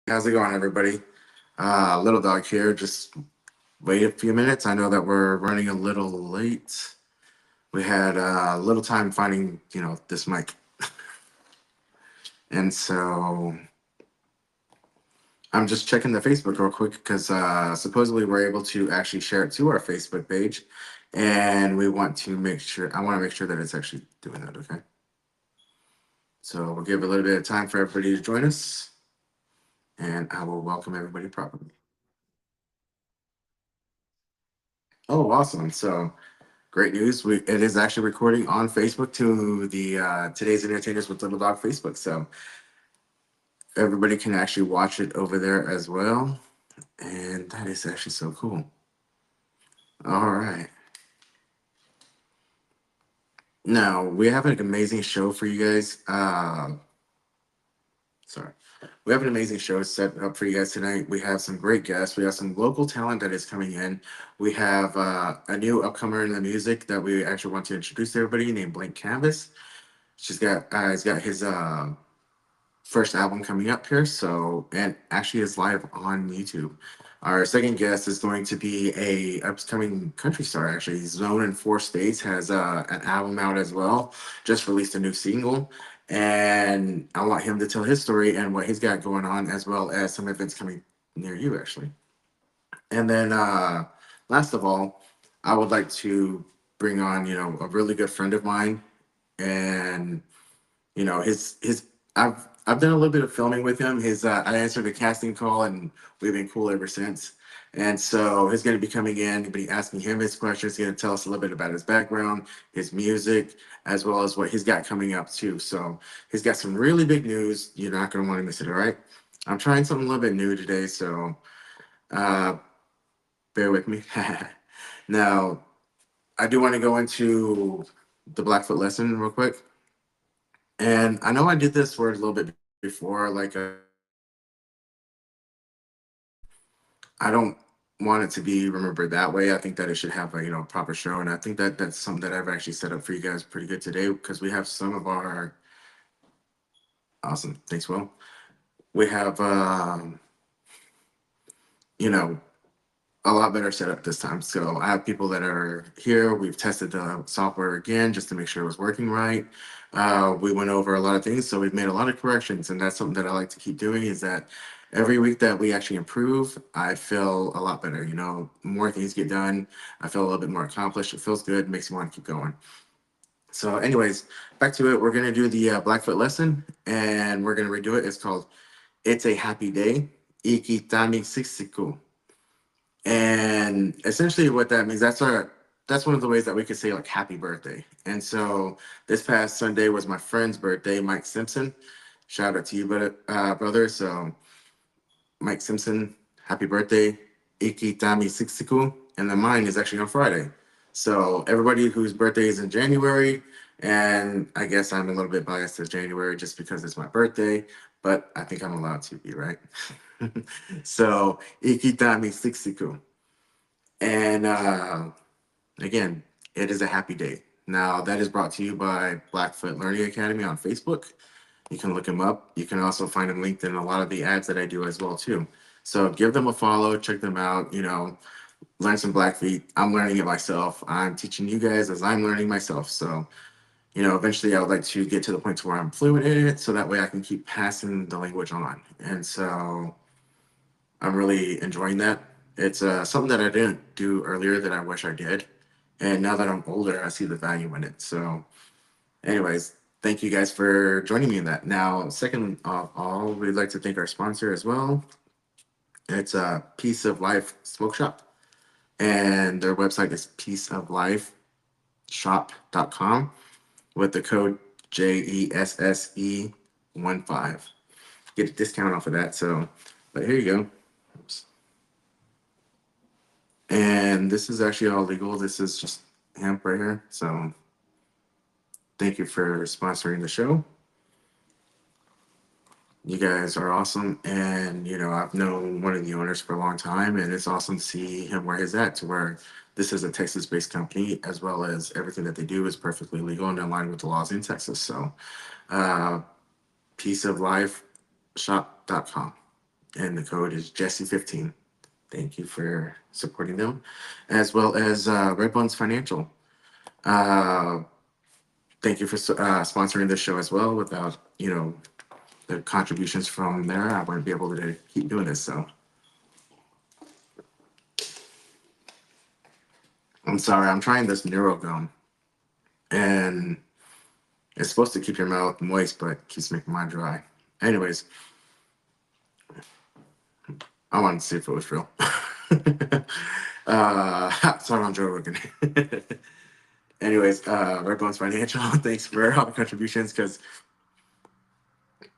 How's it going, everybody? Little dog here. Just wait a few minutes. I know that we're running a little late. We had a little time finding, this mic, and so I'm just checking the Facebook real quick because supposedly we're able to actually share it to our Facebook page, and we want to make sure. I want to make sure that it's actually doing that. Okay, so we'll give a little bit of time for everybody to join us, and I will welcome everybody properly. Oh, awesome! So great news. It is actually recording on Facebook to the Today's Entertainers with Little Dog Facebook. So everybody can actually watch it over there as well. And that is actually so cool. All right. Now we have an amazing show for you guys. Sorry. We have an amazing show set up for you guys tonight. We have some great guests. We have some local talent that is coming in. We have a new upcomer in the music that we actually want to introduce to everybody named Blank Canvas. He's got his first album coming up here. So, and actually is live on YouTube. Our second guest is going to be a upcoming country star. Actually, he's known in 4 states. Has an album out as well. Just released a new single, and I want him to tell his story and what he's got going on, as well as some events coming near you, actually. And then, last of all, I would like to bring on, a really good friend of mine, and his I've done a little bit of filming with him. His I answered a casting call, and we've been cool ever since. And so he's going to be coming in, to be asking him his questions. He's going to tell us a little bit about his background, his music, as well as what he's got coming up too. So he's got some really big news. You're not going to want to miss it. All right. I'm trying something a little bit new today, so uh, bear with me. Now, I do want to go into the Blackfoot lesson real quick. And I know I did this word a little bit before, I don't want it to be remembered that way. I think that it should have a proper show, and I think that that's something that I've actually set up for you guys pretty good today because we have some of our awesome. Thanks, Will. We have you know a lot better setup this time. So I have people that are here. We've tested the software again just to make sure it was working right. We went over a lot of things, so we've made a lot of corrections, and that's something that I like to keep doing. Is that every week that we actually improve, I feel a lot better. More things get done. I feel a little bit more accomplished. It feels good. Makes me want to keep going. So, anyways, back to it. We're gonna do the Blackfoot lesson, and we're gonna redo it. It's called "It's a Happy Day." Ikitami Siksiku. And essentially what that means, that's one of the ways that we could say like happy birthday. And so this past Sunday was my friend's birthday, Mike Simpson. Shout out to you, brother. So Mike Simpson, happy birthday. Iki Tami Siksiku. And then mine is actually on Friday. So everybody whose birthday is in January, and I guess I'm a little bit biased to January just because it's my birthday, but I think I'm allowed to be, right? So Iki Tami Siksiku. And again, it is a happy day. Now, that is brought to you by Blackfoot Learning Academy on Facebook. You can look them up. You can also find them linked in a lot of the ads that I do as well too. So give them a follow, check them out. Learn some Blackfeet. I'm learning it myself. I'm teaching you guys as I'm learning myself. So eventually I would like to get to the point to where I'm fluent in it, so that way I can keep passing the language on. And so I'm really enjoying that. It's something that I didn't do earlier that I wish I did. And now that I'm older, I see the value in it. So, anyways, thank you guys for joining me in that. Now, second of all, we'd like to thank our sponsor as well. It's a Piece of Life Smoke Shop, and their website is peaceoflifeshop.com with the code JESSE15. Get a discount off of that. So, but here you go. Oops. And this is actually all legal. This is just hemp right here. So thank you for sponsoring the show. You guys are awesome. And, I've known one of the owners for a long time, and it's awesome to see him where he's at, to where this is a Texas based company, as well as everything that they do is perfectly legal and in line with the laws in Texas. So, uh, peaceoflifeshop.com. and the code is Jesse15. Thank you for supporting them, as well as Red Bones Financial. Uh, Thank you for sponsoring this show as well. Without the contributions from there, I wouldn't be able to keep doing this. So I'm sorry. I'm trying this NeuroGum, and it's supposed to keep your mouth moist, but keeps making mine dry. Anyways, I wanted to see if it was real. Sorry, I'm Joe Rogan. Anyways, Red Bones Financial, thanks for all the contributions because,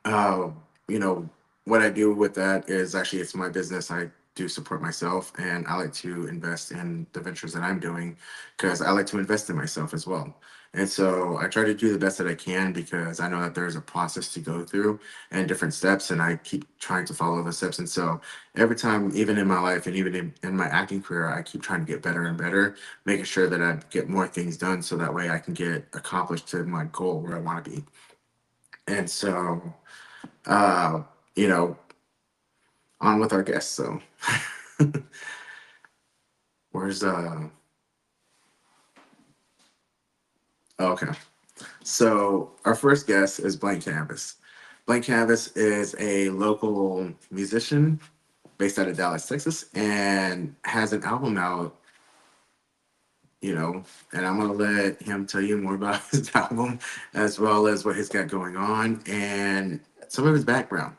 uh, you know, what I do with that is actually it's my business. I do support myself and I like to invest in the ventures that I'm doing because I like to invest in myself as well. And so I try to do the best that I can because I know that there's a process to go through and different steps, and I keep trying to follow the steps. And so every time, even in my life and even in my acting career, I keep trying to get better and better, making sure that I get more things done so that way I can get accomplished to my goal where I want to be. And so, uh, you know, on with our guests. So, where's okay. So our first guest is Blank Canvas. Blank Canvas is a local musician based out of Dallas, Texas, and has an album out, and I'm gonna let him tell you more about his album as well as what he's got going on and some of his background.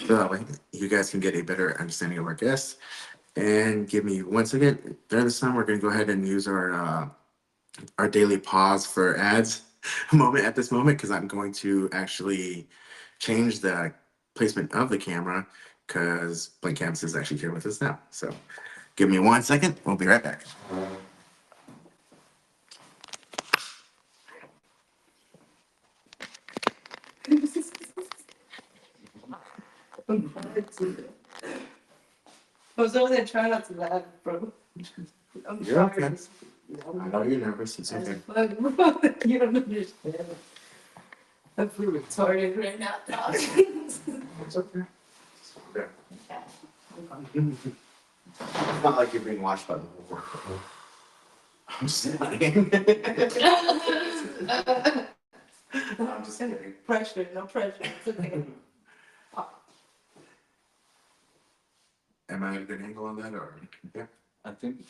So that way you guys can get a better understanding of our guest. And give me one second. During this time, we're gonna go ahead and use our daily pause for ads moment at this moment because I'm going to actually change the placement of the camera because Blank Canvas is actually here with us now. So give me one second. We'll be right back. I was over there trying not to laugh, bro. I'm You're sorry. okay. I know you're nervous. It's okay. You don't understand. I'm pretty retarded right now, dog. It's okay. Okay. It's not like you're being watched by the whole world. I'm just kidding. I'm just kidding. Pressure, no pressure. It's okay. Am I at a good angle on that or? Yeah. I think.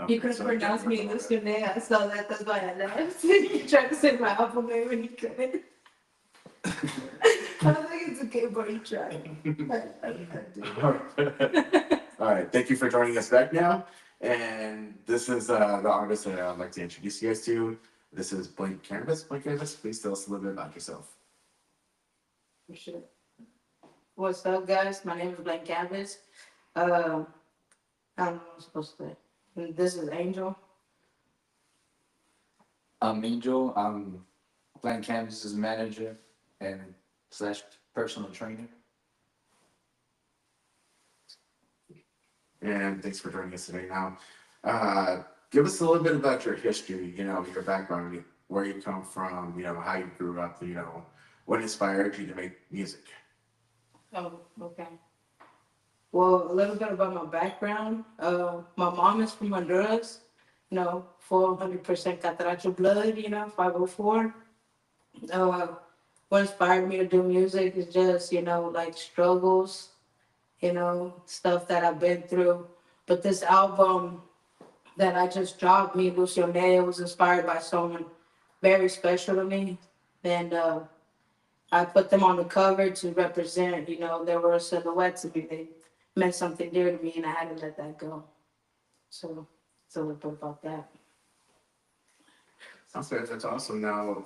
You could have pronounced me Luciane. I saw that. That's why I laughed. You tried to say my album name and you couldn't. I think it's okay, but you tried. All right. Thank you for joining us back now. And this is the artist that I'd like to introduce you guys to. This is Blank Canvas. Blank Canvas, please tell us a little bit about yourself. For sure. What's up, guys? My name is Blank Canvas. I don't know what I'm supposed to say. This is Angel. I'm Angel. I'm Blank Canvas's manager and slash personal trainer. And thanks for joining us today. Now, give us a little bit about your history, your background, where you come from, how you grew up, what inspired you to make music. Oh, okay. Well, a little bit about my background. My mom is from Honduras, 400% Catracho blood, 504. What inspired me to do music is just, like struggles, stuff that I've been through. But this album that I just dropped, Me Lucione, was inspired by someone very special to me. And I put them on the cover to represent, they were a silhouette to me. They meant something dear to me, and I had to let that go. So it's a little bit about that. Sounds good. That's awesome. Now,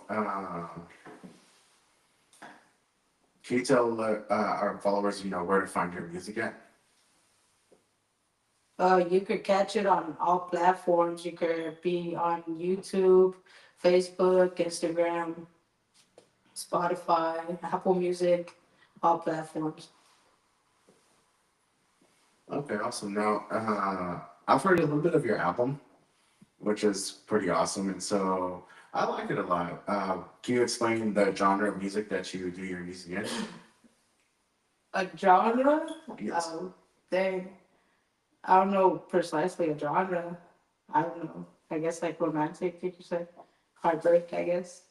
can you tell our followers, where to find your music at? You could catch it on all platforms. You could be on YouTube, Facebook, Instagram, Spotify, Apple Music, all platforms. Okay, awesome. Now, I've heard a little bit of your album, which is pretty awesome. And so I like it a lot. Can you explain the genre of music that you do your music in? A genre? Yes. Dang. I don't know precisely a genre. I don't know. I guess like romantic, you could say. Heartbreak, I guess.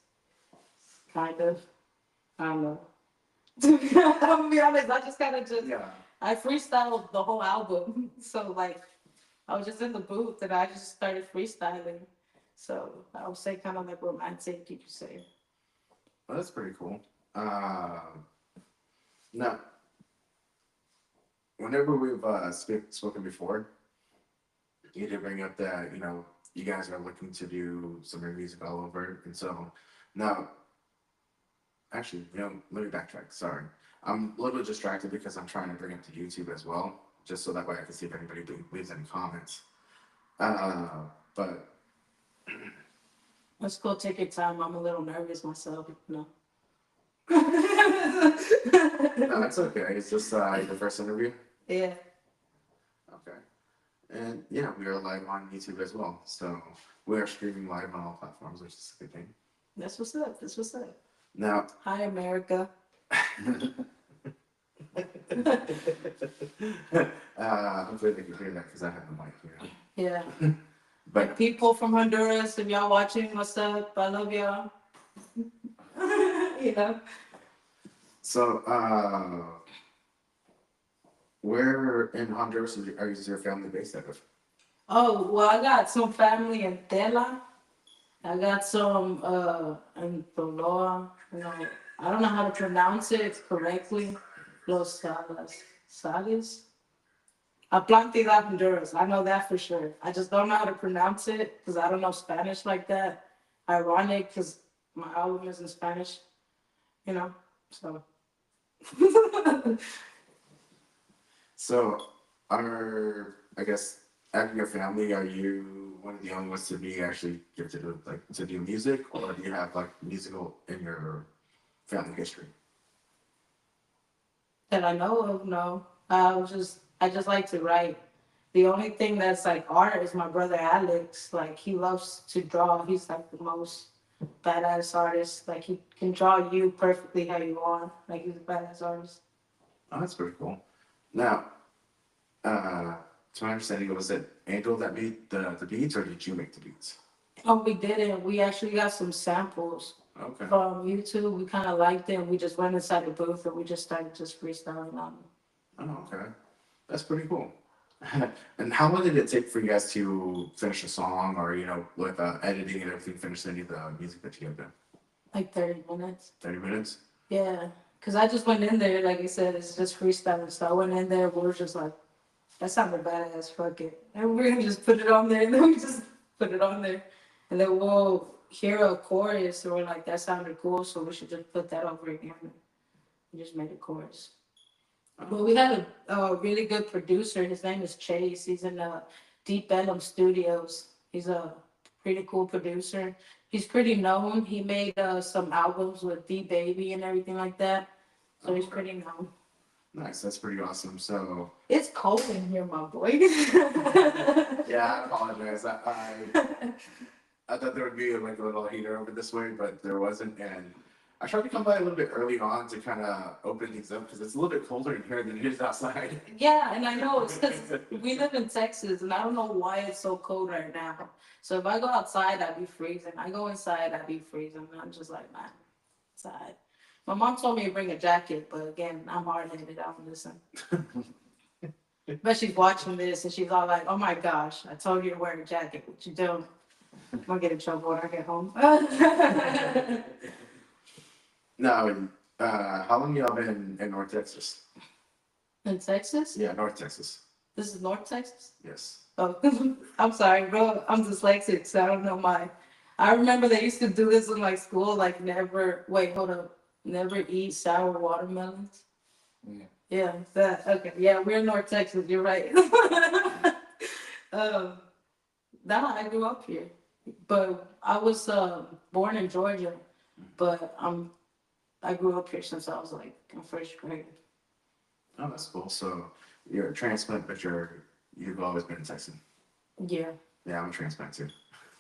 Kind of. I don't know. I'm gonna be honest, I just kind of just, Yeah. I freestyled the whole album. So, like, I was just in the booth and I just started freestyling. So, I would say kind of like romantic, you could say. Well, that's pretty cool. Now, whenever we've spoken before, you did bring up that, you guys are looking to do some of your music all over. And so now, actually, let me backtrack. Sorry. I'm a little bit distracted because I'm trying to bring it to YouTube as well, just so that way I can see if anybody leaves any comments. But Let's go take your time. I'm a little nervous myself, no, it's okay. It's just your first interview. Yeah, Okay. And yeah, we are live on YouTube as well. So we are streaming live on all platforms, which is a good thing. that's what's up. That's what's up. Now, Hi, America. hopefully they can hear that because I have the mic here. Yeah. But People from Honduras, if y'all watching, what's up? I love y'all. Yeah. so, where in Honduras is your family based out of? Oh, well, I got some family in Tela. I got some in Toloa. I don't know how to pronounce it correctly. Los Salas. Salas? Atlantida, Honduras. I know that for sure. I just don't know how to pronounce it because I don't know Spanish like that. Ironic because my album is in Spanish, so. So, I guess, out of your family, are you one of the only ones to be actually gifted with, like, to do music, or do you have like musical in your family history? That I know of, no. I just like to write. The only thing that's like art is my brother Alex. Like he loves to draw. He's like the most badass artist. Like he can draw you perfectly how you are. Like he's a badass artist. Oh, that's pretty cool. Now, to my understanding, was it Angel that made the beats, or did you make the beats? Oh, we didn't. We actually got some samples Okay. from YouTube. We kind of liked it. We just went inside the booth and we just started just freestyling on it. Oh, okay. That's pretty cool. And how long did it take for you guys to finish a song, or with editing and everything, finish any of the music that you have done? Like 30 minutes. 30 minutes. Yeah. Because I just went in there, like I said, it's just freestyling. So I went in there, we were just like, that sounded badass, fuck it. And we're gonna just put it on there, and then we just put it on there. And then we'll hear a chorus, and we're like, that sounded cool, so we should just put that over again. We just made a chorus. But we had a really good producer. His name is Chase. He's in Deep Ellum Studios. He's a pretty cool producer. He's pretty known. He made some albums with D Baby and everything like that. So he's pretty known. Nice. That's pretty awesome. So It's cold in here, my boy. yeah, I apologize. I thought there would be like a little heater over this way, but there wasn't. And I tried to come by a little bit early on to kind of open things up because it's a little bit colder in here than it is outside. Yeah, and I know it's because we live in Texas, and I don't know why it's so cold right now. So if I go outside, I'd be freezing. I go inside, I'd be freezing. And I'm just like, man, inside. My mom told me to bring a jacket, but again, I'm hard-headed. I don't listen. But she's watching this, and she's all like, "Oh my gosh, I told you to wear a jacket. What you doing? I'm gonna get in trouble when I get home." Now, how long y'all been in North Texas? In Texas? Yeah, North Texas. This is North Texas? Yes. Oh, I'm sorry, bro. I'm dyslexic, so I don't know my. I remember they used to do this in like school, like never. Wait, hold up. Never eat sour watermelons. Yeah. Yeah, that. Okay, yeah, we're in North Texas. You're right. um, nah, I grew up here, but I was born in Georgia, but I grew up here since I was like in first grade. Oh, that's cool. So you're a transplant, but you've always been a Texan. Yeah. Yeah, I'm a transplant too.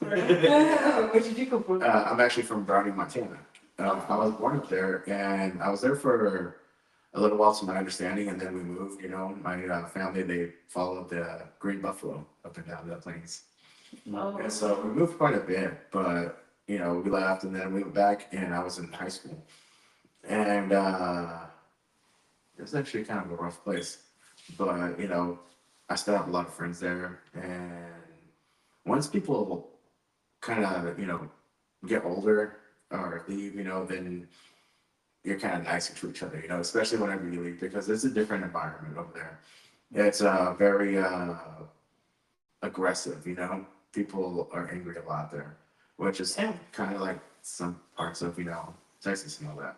Where did you come from? I'm actually from Browning, Montana. I was born up there, and I was there for a little while, to my understanding, and then we moved. You know, my family, they followed the green buffalo up and down the plains, Oh, and so we moved quite a bit. But you know, we left, and then we went back, and I was in high school, and it was actually kind of a rough place. But you know, I still have a lot of friends there, and once people kind of, you know, get older or leave, you know, then you're kind of nicer to each other, you know, especially whenever you leave, because it's a different environment over there. It's very aggressive, you know. People are angry a lot there, which is yeah. kind of like some parts of, you know, Texas and all that.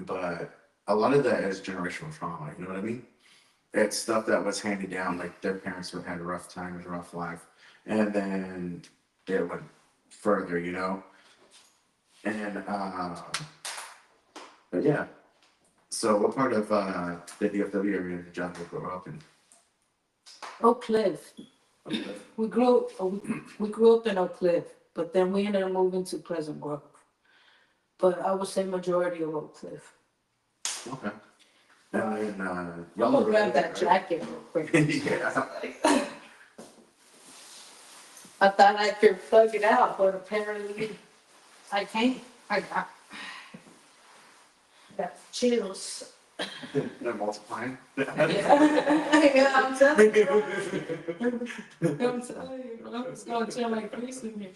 But a lot of that is generational trauma, you know what I mean? It's stuff that was handed down, like their parents would had a rough time and a rough life, and then it went further, you know. And but yeah. So what part of the DFW area did John grow up in? Oak Cliff. We grew up in Oak Cliff, but then we ended up moving to Pleasant Grove. But I would say majority of Oak Cliff. Okay. And then I'm y'all gonna are grab that right? jacket real quick. Yeah. I thought I could plug it out, but apparently I can't. I got chills. They're multiplying. Yeah, I'm telling you. I'm telling you, I'm just gonna chill like this in here.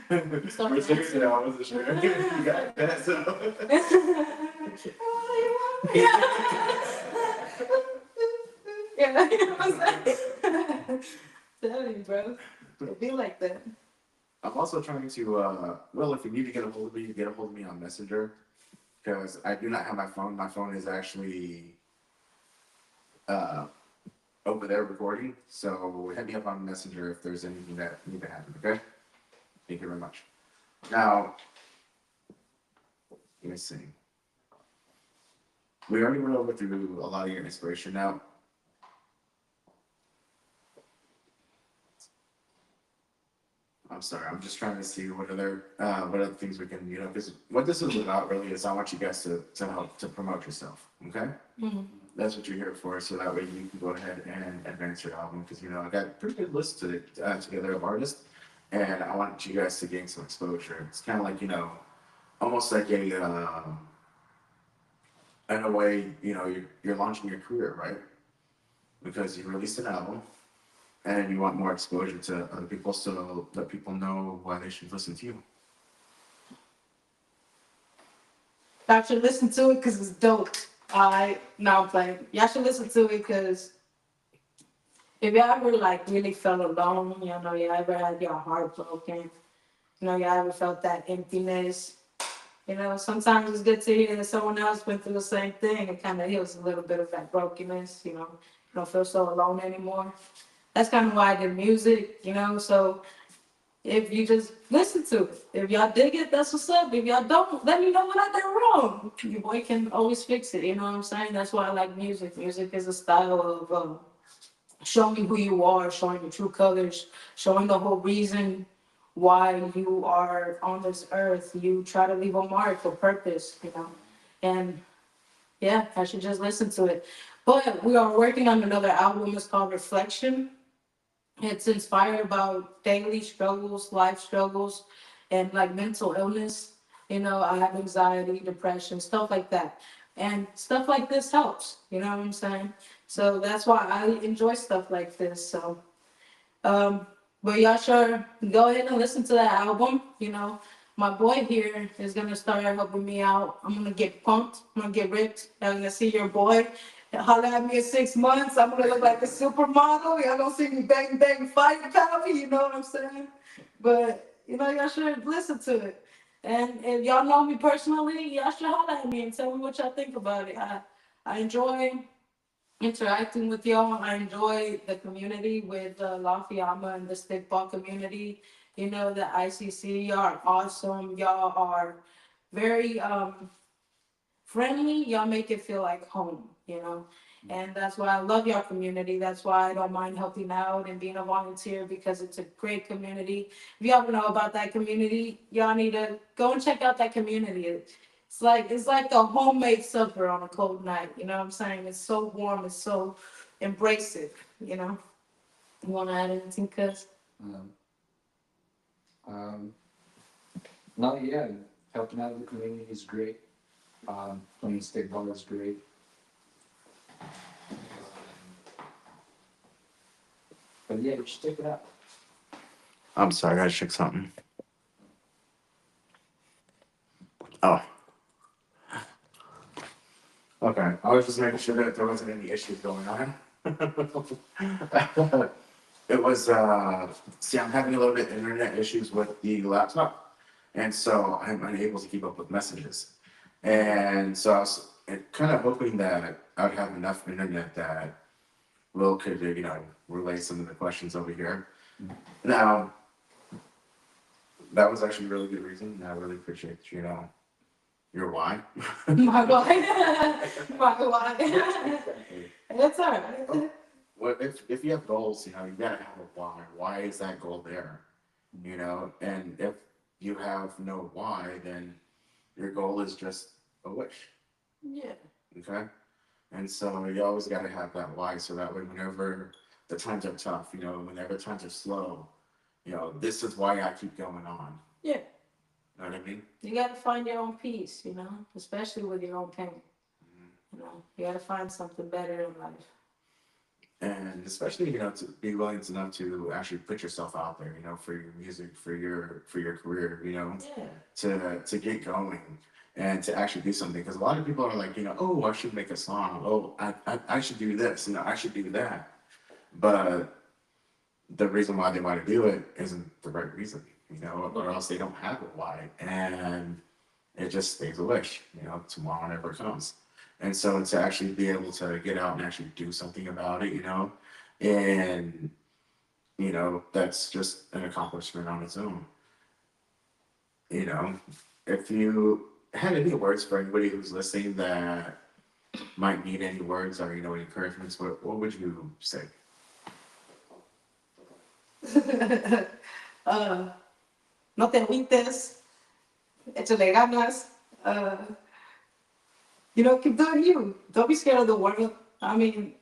We're serious now, I wasn't sure. You got that, so. Yeah, you know what I'm saying? Tell you, bro. It be like that. I'm also trying to, well, if you need to get a hold of me, get a hold of me on Messenger. Because I do not have my phone. My phone is actually uh, over there recording. So hit me up on Messenger if there's anything that need to happen, okay? Thank you very much. Now, let me see. We already went over through a lot of your inspiration. Now, I'm sorry, I'm just trying to see what other things we can, you know, because what this is about really is I want you guys to help to promote yourself, okay? Mhm. That's what you're here for, so that way you can go ahead and advance your album, because you know I got a pretty good list together of artists, and I want you guys to gain some exposure. It's kind of like, you know, almost like in a way, you know, you're launching your career, right? Because you released an album, and you want more exposure to other people, so that people know why they should listen to you. Y'all should listen to it because it's dope. No, I'm playing. Y'all should listen to it because if y'all ever like really felt alone, you know, you ever had your heart broken, you know, y'all ever felt that emptiness, you know, sometimes it's good to hear that someone else went through the same thing. It kind of heals a little bit of that brokenness, you know, you don't feel so alone anymore. That's kind of why I did music, you know, so if you just listen to it, if y'all dig it, that's what's up. If y'all don't, let me know what I did wrong. Your boy can always fix it, you know what I'm saying? That's why I like music. Music is a style of showing who you are, showing your true colors, showing the whole reason why you are on this earth. You try to leave a mark for purpose, you know. And yeah, I should just listen to it. But we are working on another album. It's called Reflection. It's inspired about daily struggles, life struggles, and like mental illness. You know, I have anxiety, depression, stuff like that. And stuff like this helps, you know what I'm saying? So that's why I enjoy stuff like this. So, um, but y'all sure go ahead and listen to that album. You know, my boy here is gonna start helping me out. I'm gonna get pumped. I'm gonna get ripped. Y'all gonna see your boy. Holler at me in 6 months. I'm gonna look like a supermodel. Y'all gonna see me bang bang fighting power. You know what I'm saying? But you know, y'all should listen to it. And if y'all know me personally, y'all should holler at me and tell me what y'all think about it. I enjoy interacting with y'all. I enjoy the community with Lafayama and the stickball community. You know, the ICC, y'all are awesome. Y'all are very friendly. Y'all make it feel like home, you know. And that's why I love your community. That's why I don't mind helping out and being a volunteer because it's a great community. If y'all don't know about that community, y'all need to go and check out that community. It's like a homemade supper on a cold night. You know what I'm saying? It's so warm. It's so embracive. You know. You want to add anything, cuz? Um, um, no, yeah, helping out the community is great. Playing stickball is great. But yeah, you should check it out. I'm sorry, I gotta check something. Oh, okay. I was just making sure that there wasn't any issues going on. It was, see, I'm having a little bit internet issues with the laptop, and so I'm unable to keep up with messages. And so I was kind of hoping that I would have enough internet that Will could, relay some of the questions over here. Now, that was actually a really good reason, and I really appreciate, your why. My why? My why? That's all right. Well, if you have goals, you gotta have a why. Why is that goal there? And if you have no why, then your goal is just a wish. Yeah. Okay. And so you always gotta have that why, so that way whenever the times are tough, whenever times are slow, this is why I keep going on. Yeah. You know what I mean? You got to find your own peace, especially with your own pain. You got to find something better in life. And especially to be willing enough to actually put yourself out there, for your music, for your career, Yeah. to get going and to actually do something, because a lot of people are like, oh, I should make a song, oh, I should do this, I should do that, but the reason why they want to do it isn't the right reason, or else they don't have a why, and it just stays a wish, tomorrow never comes. And so to actually be able to get out and actually do something about it, and that's just an accomplishment on its own. You know, if you had any words for anybody who's listening that might need any words or encouragements, what would you say? uh, no te agüites, échale ganas. Keep doing you. Don't be scared of the world. I mean,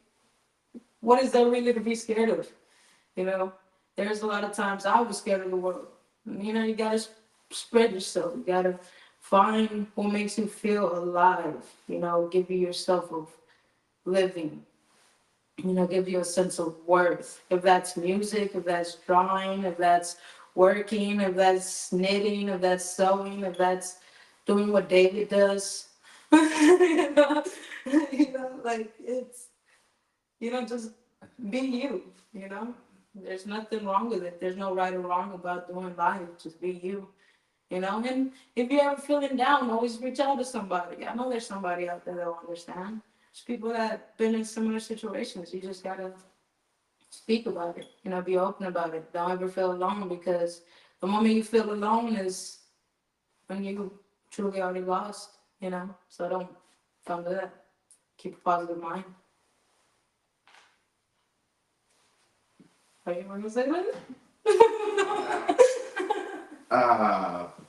what is there really to be scared of? You know, there's a lot of times I was scared of the world. You gotta spread yourself. You gotta find what makes you feel alive. Give you yourself of living. Give you a sense of worth. If that's music, if that's drawing, if that's working, if that's knitting, if that's sewing, if that's doing what David does. Like just be you, There's nothing wrong with it. There's no right or wrong about doing life. Just be you, And if you're ever feeling down, always reach out to somebody. I know there's somebody out there that will understand. There's people that have been in similar situations. You just gotta speak about it, be open about it. Don't ever feel alone, because the moment you feel alone is when you truly already lost. So don't do that. Keep a positive mind. Are you gonna say that?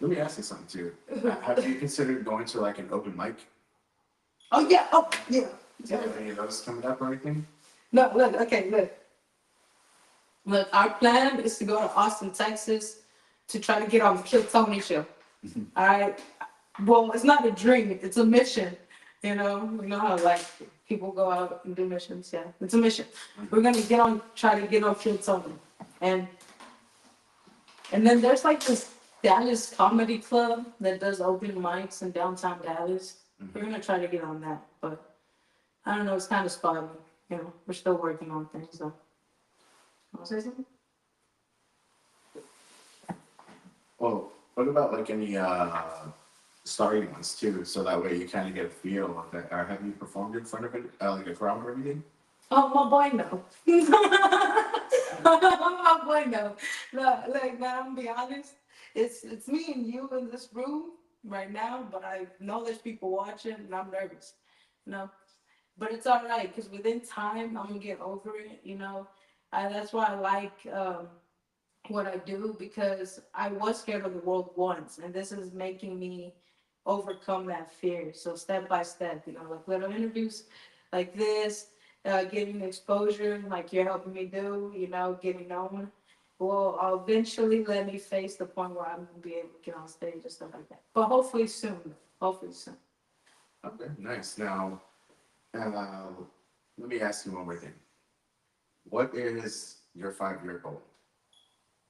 Let me ask you something too. Have you considered going to like an open mic? Oh yeah. Oh yeah. Do you have any of those coming up or anything? No, look. Okay, look. Look, our plan is to go to Austin, Texas, to try to get on the Kill Tony show. All right. Well, it's not a dream; it's a mission. You know how like people go out and do missions. Yeah, it's a mission. We're gonna try to get on Kill Tony, and then there's like this Dallas comedy club that does open mics in downtown Dallas. We're gonna try to get on that, but I don't know. It's kind of spotty. We're still working on things. So, want to say something? Well, what about like any starting ones too? So that way you kind of get a feel of it. Or have you performed in front of it, like a crowd or anything? Oh, my boy, no. My boy, no. No, like, man, I'm gonna be honest. It's me and you in this room right now, but I know there's people watching, and I'm nervous. You know, but it's all right because within time I'm gonna get over it. You know, that's why I like what I do because I was scared of the world once, and this is making me overcome that fear. So step by step, you know, like little interviews like this, getting exposure, like you're helping me do, you know, getting known. Will eventually let me face the point where I'm gonna be able to get on stage and stuff like that. But hopefully soon. Hopefully soon. Okay, nice. Now, uh, let me ask you one more thing. What is your 5 year goal?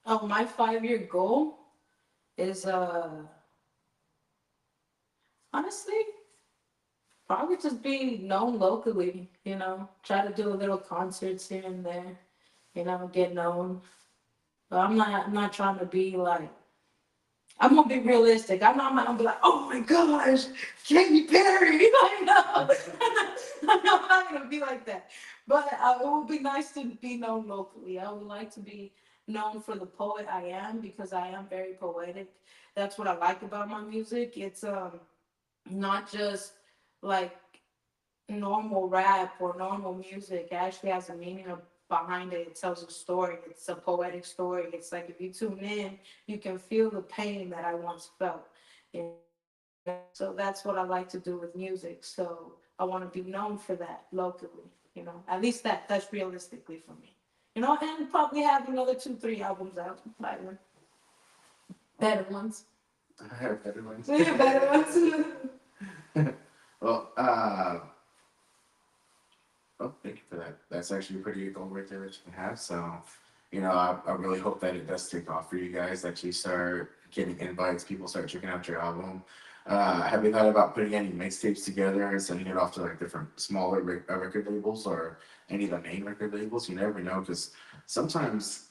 Oh, my 5 year goal is honestly probably just be known locally, you know, try to do a little concerts here and there, you know, get known. But I'm not trying to be like I'm gonna be realistic. I'm not gonna be like, oh my gosh, Katy Perry. I know. I'm not gonna be like that. But it would be nice to be known locally. I would like to be known for the poet I am because I am very poetic. That's what I like about my music. It's not just like normal rap or normal music. It actually has a meaning behind it. It tells a story. It's a poetic story. It's like if you tune in, you can feel the pain that I once felt. You know? So that's what I like to do with music. So I want to be known for that locally. You know, at least that's realistically for me. You know, and probably have another 2, 3 albums out by then. Better ones. I have better ones. Better ones. Well, oh, thank you for that. That's actually a pretty good goal right there that you can have. So, I really hope that it does take off for you guys, that you start getting invites, people start checking out your album. Have you thought about putting any mixtapes together and sending it off to like different smaller record labels or any of the main record labels? You never know because sometimes,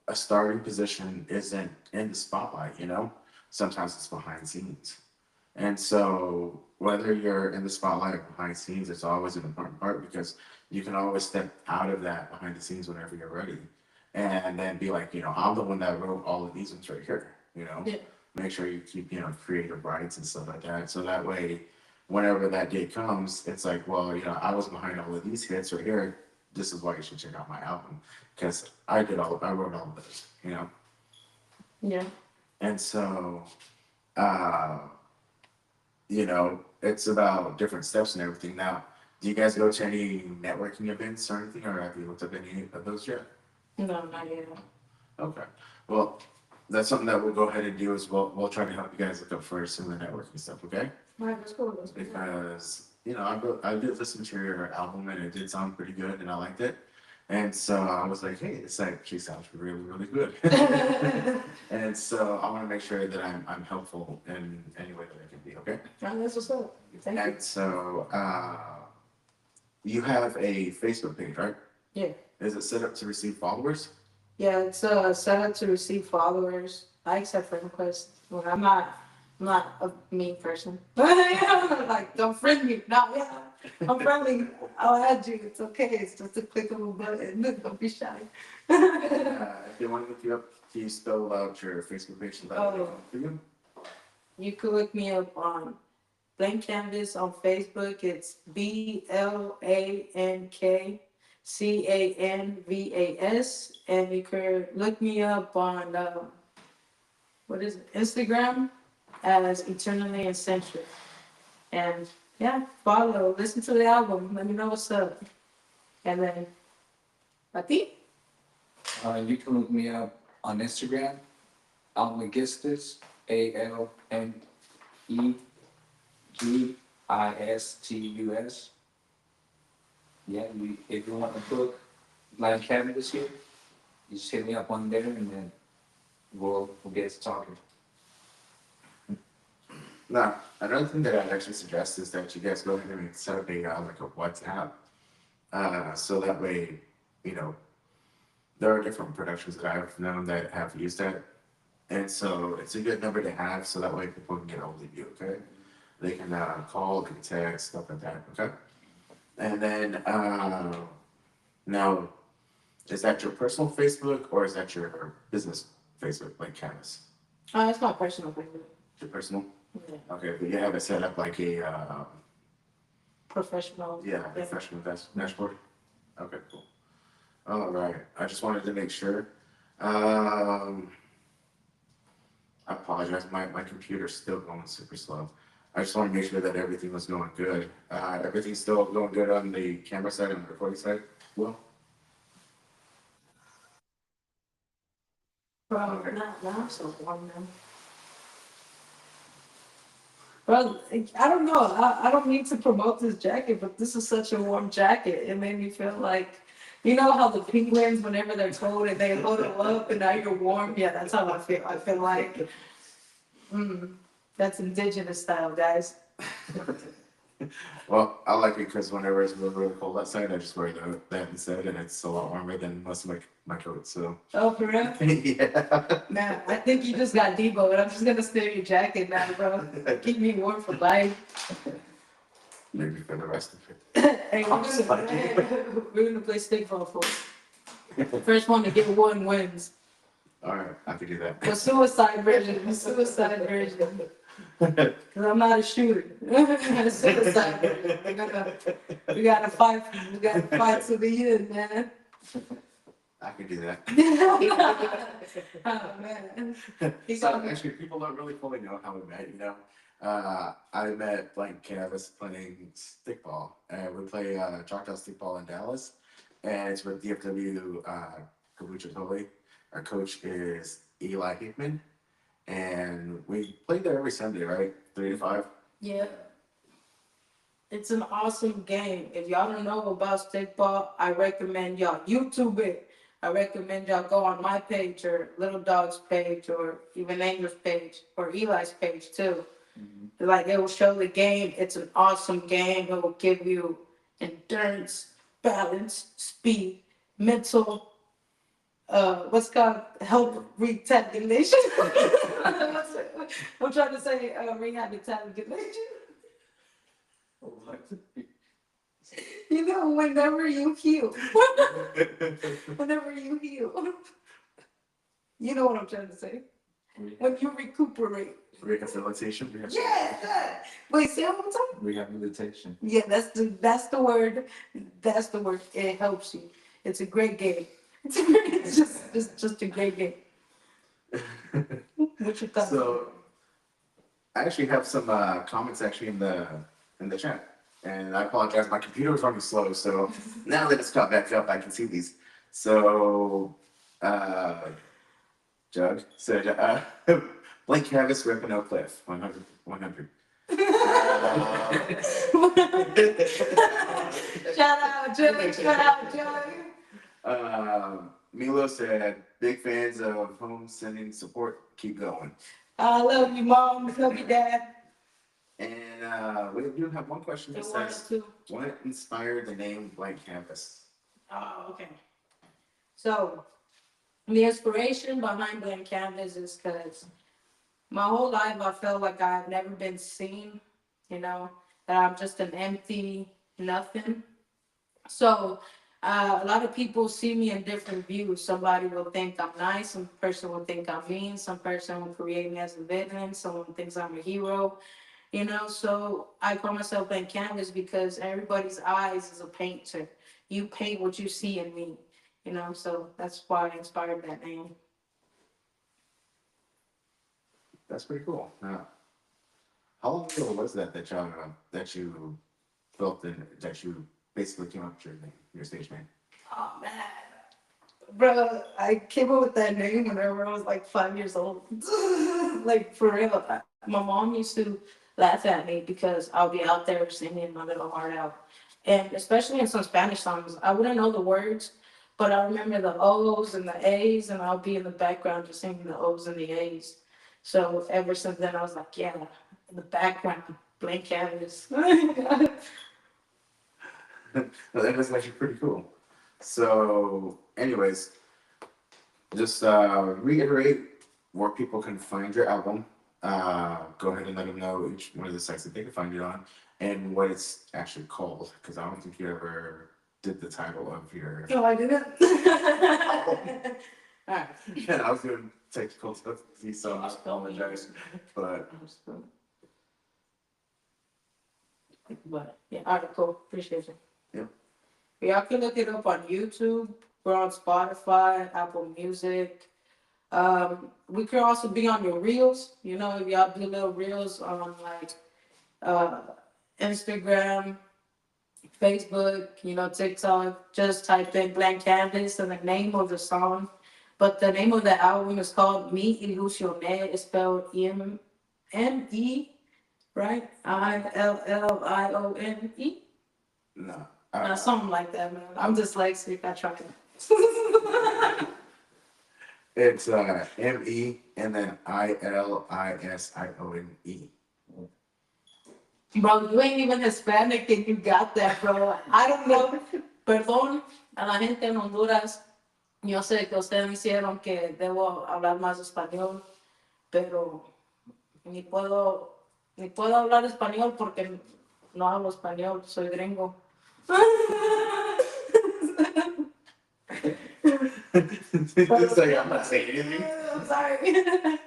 a starting position isn't in the spotlight, sometimes it's behind the scenes. And so, whether you're in the spotlight or behind the scenes, it's always an important part because you can always step out of that behind the scenes whenever you're ready. And then be like, I'm the one that wrote all of these ones right here. Yeah. Make sure you keep, creative rights and stuff like that. So that way, whenever that day comes, it's like, well, I was behind all of these hits right here. This is why you should check out my album because I wrote all of those. Yeah. And so, uh, it's about different steps and everything. Now, do you guys go to any networking events or anything, or have you looked up any of those yet? No, not yet. Okay. Well, that's something that we'll go ahead and do as well. We'll try to help you guys look up for some of the networking stuff, okay? All right, let's go. Let's go. Because, I did listen to your album and it did sound pretty good and I liked it. And so I was like, hey, this actually sounds really, really good. And so I want to make sure that I'm helpful in any way that I can be, okay? All right, that's what's up. Thank you. And so you have a Facebook page, right? Yeah. Is it set up to receive followers? Yeah, it's set up to receive followers. I accept friend requests. When I'm not a mean person. Like, don't friend me. No, yeah, I'm friendly. I'll add you. It's okay. It's just a click of a button. Don't be shy. If they want to look you up, can you spell out your Facebook page and let me know for you? You could look me up on Blank Canvas on Facebook. It's BLANKCANVAS. And you could look me up on, what is it, Instagram as Eternally Eccentric. And yeah, follow, listen to the album, let me know what's up. And then, I think, You can look me up on Instagram, Almagistus, ALMEGISTUS. Yeah, if you want to book Blind Canvas here, you just hit me up on there and then we'll get to talking. Now, another thing that I'd actually suggest is that you guys go ahead and set up like a WhatsApp. So that way, you know, there are different productions that I've known that have used that. And so it's a good number to have so that way people can get hold of you, okay? They can call, they can text, stuff like that, okay? And then now, is that your personal Facebook or is that your business Facebook, like Canvas? it's my personal favorite. Your personal? Yeah. Okay, but you have it set up like professional. Yeah, professional dashboard. Okay, cool. All right. I just wanted to make sure. Um, I apologize. My computer's still going super slow. I just want to make sure that everything was going good. Everything's still going good on the camera side and the recording side. Well, Bro, not now, so warm now. Bro, I don't know. I don't need to promote this jacket, but this is such a warm jacket. It made me feel like, you know how the penguins, whenever they're cold and they huddle up and now you're warm? Yeah, that's how I feel. I feel like, that's indigenous style, guys. well, I like it because whenever it's really, really cold outside, I just wear that instead, and it's a lot warmer than most of my coats. So Oh, for real? yeah. Man, I think you just got Debo, and I'm just gonna steal your jacket now, bro. Keep me warm for life. Maybe for the rest of it. Hey, we're gonna play stickball for it. First one to get one wins. All right, I can do that. The suicide version. The suicide version. Cause I'm not a shooter. The suicide version. We gotta fight. We gotta fight to the end, man. I can do that. Oh man. So actually, people don't really fully know how we met. I met Blank Canvas playing stickball, and we play Choctaw stickball in Dallas, and it's with DFW Kabucha Toli. Our coach is Eli Hickman, and we play there every Sunday, right? 3 to 5. Yeah. It's an awesome game. If y'all don't know about stickball, I recommend y'all YouTube it. I recommend y'all go on my page or Little Dog's page or even Anger's page or Eli's page too. Like it will show the game. It's an awesome game. It will give you endurance, balance, speed, mental, what's called help rehabilitation. I'm trying to say rehabilitation. You know, whenever you heal. Whenever you heal. You know what I'm trying to say. When you recuperate. Rehabilitation. Yeah. Wait, say it one more time. Rehabilitation. Yeah, that's the word. That's the word. It helps you. It's a great game. It's just a great game. What you thought? So I actually have some comments actually in the chat, and I apologize. My computer was running slow, so now that it's caught back up, I can see these. So, Jug said, Blank Canvas ripping Oak Cliff, 100, 100. Shout out, Joey. Shout out, Joey. Milo said, big fans of home sending support. Keep going. I love you, Mom. Love you, Dad. And we do have one question that They want us says, to. what inspired the name Blank Canvas? Oh, okay. So, the inspiration behind Blank Canvas is because my whole life I felt like I've never been seen, that I'm just an empty nothing. So, a lot of people see me in different views. Somebody will think I'm nice, some person will think I'm mean, some person will create me as a villain, someone thinks I'm a hero. So I call myself Blank Canvas because everybody's eyes is a painter. You paint what you see in me, so that's why I inspired that name. That's pretty cool. How long ago was that you built and that you basically came up with your name, your stage name? Oh man. Bro, I came up with that name whenever I was like 5 years old. Like for real. My mom used to laugh at me because I'll be out there singing my little heart out. And especially in some Spanish songs, I wouldn't know the words, but I remember the O's and the A's, and I'll be in the background just singing the O's and the A's. So ever since then, I was like, yeah, in the background, Blank Canvas. No, that was actually pretty cool. So, anyways, just reiterate where people can find your album. Go ahead and let them know each one of the sites that they can find it on and what it's actually called, because I don't think you ever did the title of your. No, I didn't. All right. Yeah, I was doing technical difficulties, so I apologize. But But yeah, all right, cool. Appreciate you. Yep. Y'all can look it up on YouTube. We're on Spotify, Apple Music. We could also be on your reels. You know, if y'all do little reels on like uh, Instagram, Facebook, you know, TikTok, just type in Blank Canvas and the name of the song. But the name of the album is called Me Ilusioné. It's spelled M-E, right? Illione. No. Something like that, man. I'm dyslexic. I try to. It's M-E and then Ilissione. Bro, you ain't even Hispanic and you got that, bro. I don't know. Perdón a la gente en Honduras. Yo sé que ustedes me hicieron que debo hablar más español, pero ni puedo, ni puedo hablar español porque no hablo español, soy gringo. It's like, I'm not saying anything. I'm sorry.